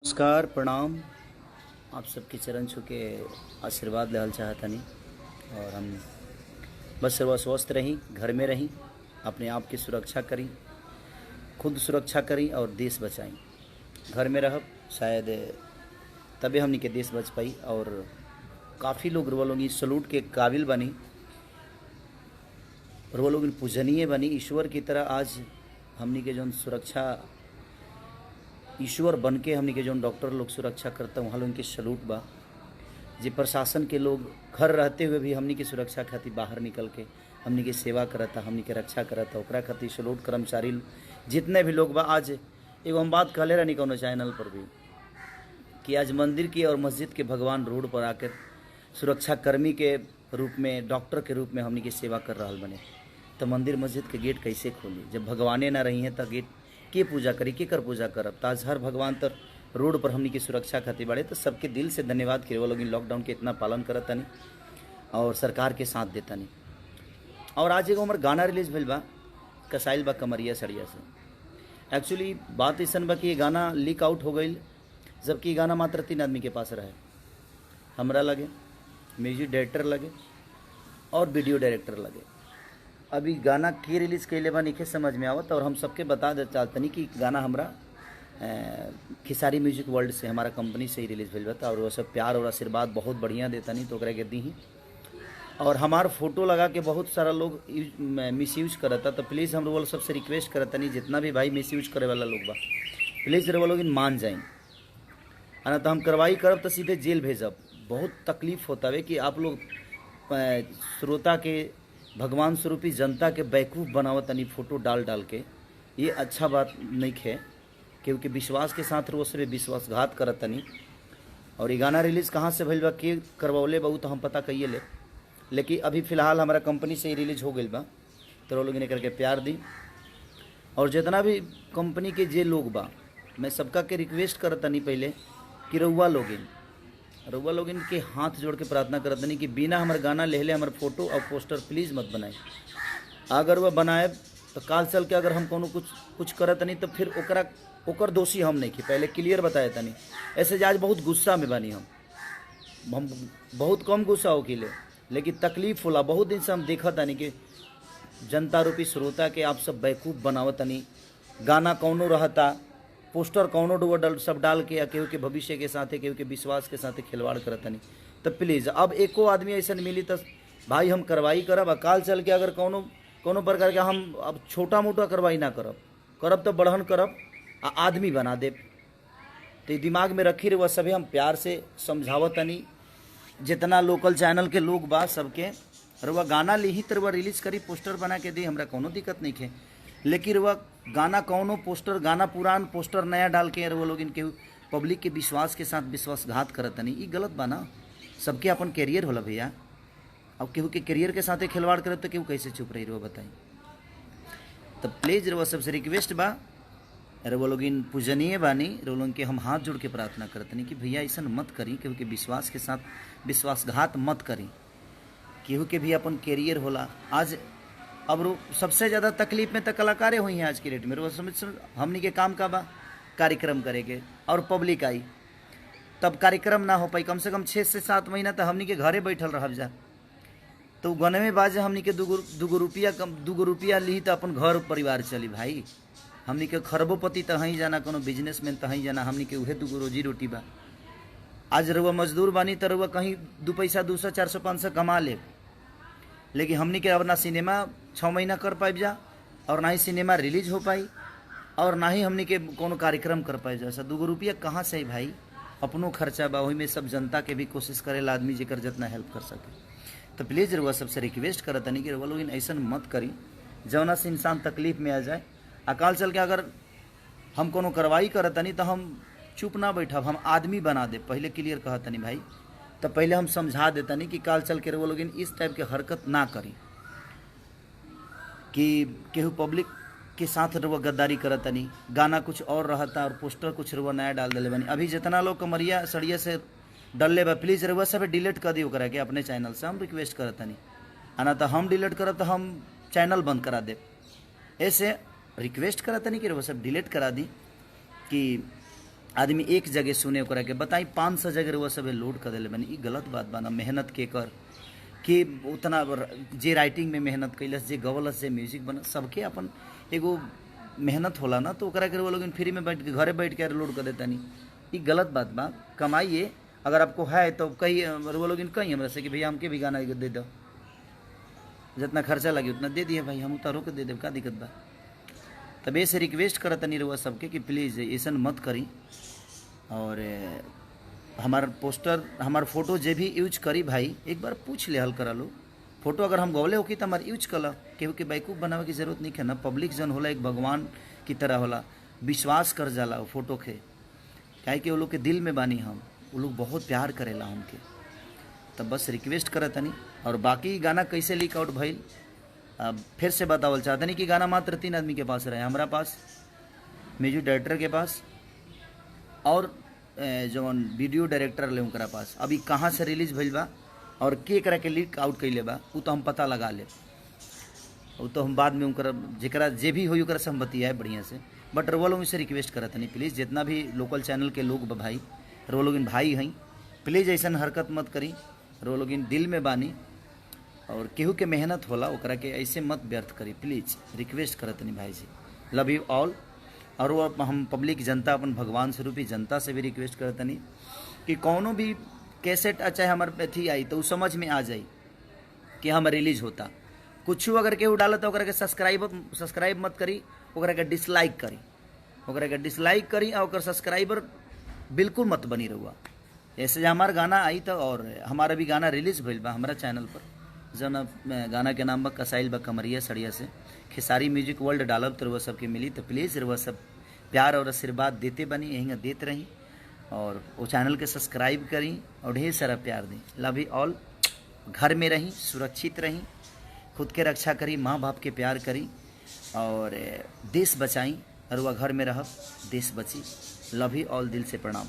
नमस्कार प्रणाम। आप सबके चरण छू के आशीर्वाद लेहल चाहतनी और हम बस सर्व स्वस्थ रही, घर में रही, अपने आप की सुरक्षा करी, खुद सुरक्षा करी और देश बचाई। घर में रह शायद तबे हमनी के देश बच पाई और काफ़ी लोग रुआ लोग सलूट के काबिल बनी, रुआ लोग पूजनीय बनी। ईश्वर की तरह आज हमनी के जौन सुरक्षा ईश्वर बन के हमनी के जौन डॉक्टर लोग सुरक्षा करता वहाँ लोग के सलूट बा। जे प्रशासन के लोग घर रहते हुए भी हमनी की सुरक्षा खातिर बाहर निकल के हमनी के सेवा करता, हमनी के रक्षा करता, ओकरा खातिर सलूट। कर्मचारी जितने भी लोग बा, आज एगो हम बात कहले रहनी कौनो चैनल पर भी कि आज मंदिर की और मस्जिद के भगवान रोड पर आकर सुरक्षा कर्मी के रूप में, डॉक्टर के रूप में हमनी की सेवा कर रहा बने, तो मंदिर मस्जिद के गेट कैसे खोली? जब भगवाने ना रही हैं तो गेट के पूजा करी, के कर पूजा करब? ताज हर भगवान तर रोड पर हमनी की सुरक्षा खातिर बाड़े। तो सबके दिल से धन्यवाद कि वो लोग लॉकडाउन के इतना पालन करता नहीं और सरकार के साथ देता नहीं। और आज एगो हमार गाना रिलीज भइल बा, कसाइल बा कमरिया सड़िया से। एक्चुअली बात ऐसा बा कि ये गाना लीक आउट हो गई, जबकि ये गाना मात्र 3 आदमी के पास रहे। हमरा लगे, म्यूजिक डायरेक्टर लगे और वीडियो डायरेक्टर लगे। अभी गाना के रिलीज़ कैले बा नहीं समझ में आवत। और हम सबके बता दे चाहतनी कि गाना हमरा खिसारी म्यूजिक वर्ल्ड से, हमारा कंपनी से ही रिलीज़ भइल बा। और वो सब प्यार और आशीर्वाद बहुत बढ़िया देता नहीं तो ओकरा के दी ही। और हमार फोटो लगा के बहुत सारा लोग मिसयूज करता, तो प्लीज़ हम लोग सबसे रिक्वेस्ट करता नहीं, जितना भी भाई मिसयूज करे वाला लोग बा, प्लीज़ वो लोग मान जाए, ना तो हम कार्रवाई करब तो सीधे जेल भेजब। बहुत तकलीफ होता है कि आप लोग श्रोता के, भगवान स्वरूपी जनता के बेवकूफ़ बनावत तनी फोटो डाल डाल के। ये अच्छा बात नहीं है, क्योंकि विश्वास के साथ वो सब विश्वासघात करत तनी। और ये गाना रिलीज़ कहाँ से भइल बा, के करवौले बा, तो हम पता कहिए ले, लेकिन अभी फ़िलहाल हमारा कंपनी से ही रिलीज हो गई बा। तो लोग इन्हें करके प्यार दी। और जितना भी कंपनी के जे लोग बा, मैं सबका के रिक्वेस्ट करत तनी पहले कि रउआ लोग इनके हाथ जोड़ के प्रार्थना करत नहीं कि बिना हमारे गाना ले हमारे फोटो और पोस्टर प्लीज़ मत बनाए। अगर वह बनाए तो काल चल के अगर हम कोनो कुछ करत नहीं तो फिर ओकर दोषी हम नहीं कि पहले क्लियर बताए तनी। ऐसे आज बहुत गुस्सा में बनी, हम बहुत कम गुस्सा हो कि लेकिन तकलीफ होला। बहुत दिन से हम देखा तनी कि जनता रूपी श्रोता के आप सब बेवकूफ़ बनावत तनी। गाना कौनो रहता, पोस्टर कौनो डुआ सब डाल के, या केहू के भविष्य के साथ, केहू के विश्वास के साथ खिलवाड़ करता नहीं। तो प्लीज़ अब एको आदमी ऐसा मिली तो भाई हम कार्रवाई करब। अकाल चल के अगर कोनो प्रकार के हम अब छोटा मोटा कार्रवाई ना करब तो बढ़न करब, आदमी बना देब। तो दिमाग में रखी रहे, वह सभी हम प्यार से समझावत तनी। जितना लोकल चैनल के लोग बा सबके रुआ गाना ली तो रुआ रिलीज़ करी, पोस्टर बना के दी, हमरा कोनो दिक्कत नहीं है। लेकिन रुआ गाना कौनो पोस्टर, गाना पुरान पोस्टर नया डाल के रुआ लोग इनके पब्लिक के विश्वास के साथ विश्वासघात करत नहीं, ये गलत बा ना। सबके अपन कैरियर होला भैया। अब केहू के कैरियर के साथ खिलवाड़ करे तो केहू कैसे चुप रही रुआ बताई? तो प्लीज़ रुआ सबसे रिक्वेस्ट बा, रुआ लोग इन पूजनीय बानी, रुआ लोग के हम हाथ जोड़ के प्रार्थना करते नहीं कि भैया ऐसा मत करी, केहू के विश्वास के साथ विश्वासघात मत करी। केहू के भी अपन कैरियर होला। आज अब सबसे ज़्यादा तकलीफ में तो कलाकारें हुई हैं आज की डेट में। रोज समझ हमनी के काम का बा कार्यक्रम करेंगे और पब्लिक आई तब कार्यक्रम ना हो पाई। कम से कम 6 से 7 महीना तो हमनी के घरे बैठल रह जा। तो गने में बाजे हमनी के दूगो रुपया ली तो अपन घर परिवार चली। भाई हमनी के खरबोपति तो हहीं जाना, कोनो बिजनेसमैन तो हहीं जाना, हमनी के उहे दूगो रोजी रोटी बा। आज रुआ मजदूर बानी तो रुआ कहीं 2 पैसा 200 400 500 कमा ले, लेकिन हमनी के अब ना सिनेमा 6 महीना कर पाइब जा, और ना ही सिनेमा रिलीज हो पाई, और ना ही हमनी के कोनो कार्यक्रम कर पाए। जैसा 2 रुपया कहाँ से भाई? अपनों खर्चा बा, वही में सब जनता के भी कोशिश करेला आदमी जेकर जितना हेल्प कर सके। तो प्लीज़ रुआ सबसे रिक्वेस्ट करता नहीं कि रुआ लोग ऐसा मत करी जौना से इंसान तकलीफ में आ जाए। अकाल चल के अगर हम कोनो कार्रवाई करता नहीं तो हम चुप ना बैठब, हम आदमी बना दे। पहले क्लियर कहता नहीं भाई, तो पहले हम समझा देता नहीं कि काल चल के वो लोग इस टाइप के हरकत ना करी कि केहू पब्लिक के साथ रुआ गद्दारी करता नहीं। गाना कुछ और रहता और पोस्टर कुछ रुआ नया डाल दिले बनी। अभी जितना लोग कमरिया सड़िया से डलले बा, प्लीज़ रुआ सब डिलीट कर दियो करा के अपने चैनल से, हम रिक्वेस्ट करता नहीं। आना तो हम डिलीट करब तो हम चैनल बंद करा दे। ऐसे रिक्वेस्ट करता नहीं कि रुआ सब डिलीट करा दी कि आदमी एक जगह सुने ओकरा के बताई 500 जगह रुआ सब लोड कर दिले बनी। ई गलत बात बा ना। मेहनत के कर के उतना जे राइटिंग में मेहनत कैलस, जे गवलस, जे म्यूजिक बना, सबके अपन एगो मेहनत होला ना। तो ओकरा के वो लोग फ्री में बैठ के घरे बैठ के लोड कर देता नहीं। ये गलत बात बा। कमाइए, अगर आपको है तो कहीं वो लोग कहीं हमरा से कि भैया हमके भी गाना दे दो, जितना खर्चा लगे उतना दे दिए भाई, हम उतारो के दे दे, का दिक्कत बा। तब ऐसे रिक्वेस्ट करत नहीं रहुआ सबके कि प्लीज़ ऐसा मत करी। और हमार पोस्टर, हमार फोटो जे भी यूज करी भाई, एक बार पूछ ले हल करा लो। फोटो अगर हम गवले होकी तो हमारे यूज कला, केहू के बैकूफ बनावे की जरूरत नहीं है ना। पब्लिक जन होला एक भगवान की तरह होला, विश्वास कर जाला वो फोटो के, काहे कि वो लोग के दिल में बानी हम, वो लोग बहुत प्यार करेला हमके। तब बस रिक्वेस्ट करत नहीं। और बाकी गाना कैसे लीक आउट भइल अब फिर से बतावल चाहते नहीं कि गाना मात्र 3 आदमी के पास रहे, हमारा पास, म्यूजिक डायरेक्टर के पास और जो वीडियो डायरेक्टर ले उनकरा पास। अभी कहाँ से रिलीज भइल बा और के करा के लीक आउट कैले बा वो तो हम पता लगा ले, वो तो हम बाद में उनकर जरा जे भी हो ओकरा से हम बतियाए बढ़िया से। बट वो लोग से रिक्वेस्ट करत नहीं, प्लीज़ जितना भी लोकल चैनल के लोग बा भाई, वो लोग भाई हैं, प्लीज़ ऐसा हरकत मत करी। वो लोग दिल में बानी और केहू के मेहनत होला, ओकरा के ऐसे मत व्यर्थ करी, प्लीज़ रिक्वेस्ट करत नहीं भाई जी। Love you all. और वो हम पब्लिक जनता, अपन भगवान स्वरूपी जनता से भी रिक्वेस्ट करते नहीं कि कौनो भी कैसेट चाहे हमारे अथी आई तो समझ में आ जाए कि हम रिलीज होता। कुछ अगर केहू डालत तो ओकरा के सब्सक्राइब मत करी, ओकरा के डिसलाइक करी, ओकरा के डिसलाइक करी और ओकर सब्सक्राइबर बिल्कुल मत बनी रहुआ। ऐसे हमार गाना आई तो, और हमारा भी गाना रिलीज भइल बा हमारा चैनल पर, जौन गाना के नाम बा कसाइल बा कमरिया सड़िया से, खेसारी म्यूजिक वर्ल्ड डालब तो रुआ सबके मिली। तो प्लीज़ रुआ सब प्यार और आशीर्वाद देते बनी, यहीं देते रहीं और वो चैनल के सब्सक्राइब करी और ढेर सारा प्यार दें। Love you all. घर में रहीं, सुरक्षित रहीं, खुद के रक्षा करी, माँ बाप के प्यार करी और देश बचाई। और वह घर में रह, देश बची। लव यू ऑल, दिल से प्रणाम।